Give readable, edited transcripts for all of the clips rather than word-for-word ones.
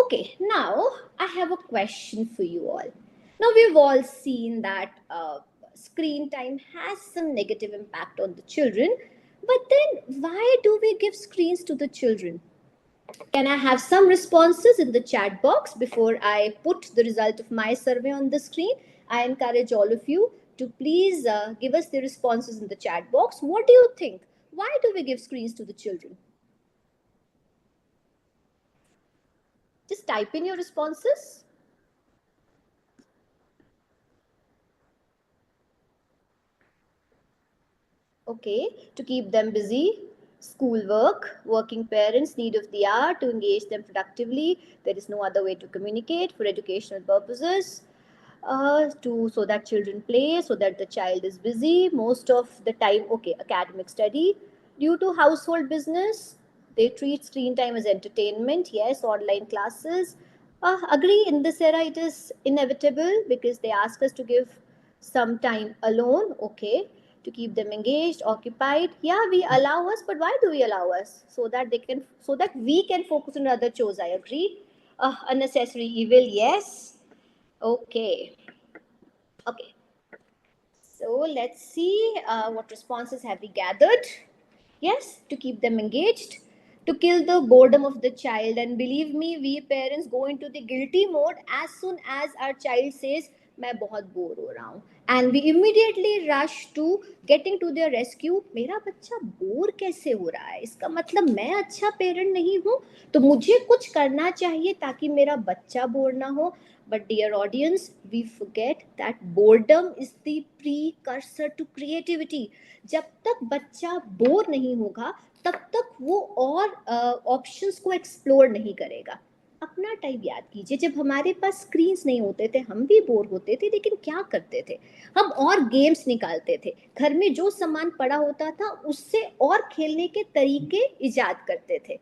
Okay, now I have a question for you all. Now, we've all seen that screen time has some negative impact on the children, but then why do we give screens to the children? Can I have some responses in the chat box before I put the result of my survey on the screen? I encourage all of you to please give us the responses in the chat box. What do you think? Why do we give screens to the children? Just type in your responses. Okay, to keep them busy, schoolwork, working parents, need of the hour to engage them productively. There is no other way to communicate for educational purposes. To so that children play, so that the child is busy most of the time. Okay, academic study. Due to household business, they treat screen time as entertainment. Yes, online classes. Agree, in this era it is inevitable because they ask us to give some time alone. Okay, to keep them engaged, occupied. Yeah, we allow us, but why do we allow us? So that we can focus on other chores. I agree. Unnecessary evil. Yes. Okay. Okay. So let's see what responses have we gathered. Yes, to keep them engaged, to kill the boredom of the child. And believe me, we parents go into the guilty mode as soon as our child says, मैं बहुत bore हो रहा हूँ. And we immediately rush to getting to their rescue. मेरा बच्चा bore कैसे हो रहा है? इसका मतलब मैं अच्छा पेरेंट नहीं हूँ, तो मुझे कुछ करना चाहिए ताकि मेरा बच्चा बोर ना हो. But dear audience, we forget that boredom is the precursor to creativity. जब तक बच्चा बोर नहीं होगा तब तक वो और ऑप्शंस को एक्सप्लोर नहीं करेगा. अपना टाइम याद कीजिए, जब हमारे पास स्क्रीन्स नहीं होते थे हम भी बोर होते थे, लेकिन क्या करते थे, हम और गेम्स निकालते थे, घर में जो सामान पड़ा होता था उससे और खेलने के तरीके इजाद करते थे.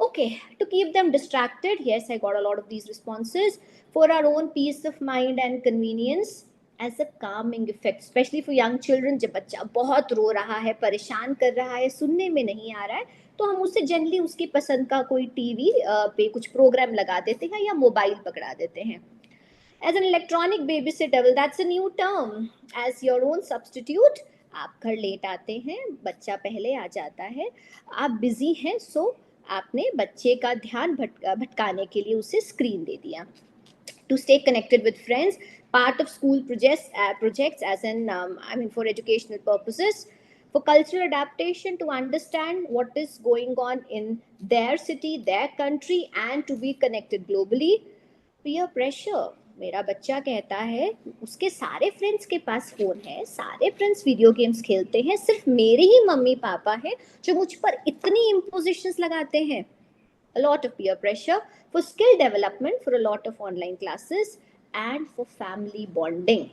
Okay, to keep them distracted, yes, I got a lot of these responses. For our own peace of mind and convenience, as a calming effect, especially for young children, जब बच्चा बहुत रो रहा है, परेशान कर रहा है, सुनने में नहीं आ रहा है, तो हम उससे जनरली उसकी पसंद का कोई टीवी पे कुछ प्रोग्राम लगा देते हैं या मोबाइल पकड़ा देते हैं. As an electronic babysitter, well, that's a new term. As your own substitute, आप घर लेट आते हैं, बच्चा पहले आ जाता है, आप बिजी हैं, सो आपने बच्चे का ध्यान भटकाने के लिए उसे स्क्रीन दे दिया. To stay connected with friends, part of school projects as in for educational purposes, for cultural adaptation, to understand what is going on in their city, their country, and to be connected globally. Peer pressure. मेरा बच्चा कहता है उसके सारे friends के पास phone है, सारे friends video games खेलते हैं, सिर्फ मेरे ही मम्मी पापा हैं जो मुझ पर इतनी इम्पोजिशंस लगाते हैं. A lot of peer pressure, for skill development, for a lot of online classes, and for family bonding.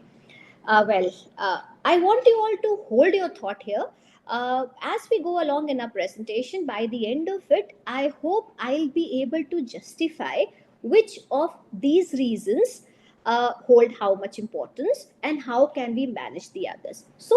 I want you all to hold your thought here. As we go along in our presentation, by the end of it, I hope I'll be able to justify which of these reasons hold how much importance and how can we manage the others. So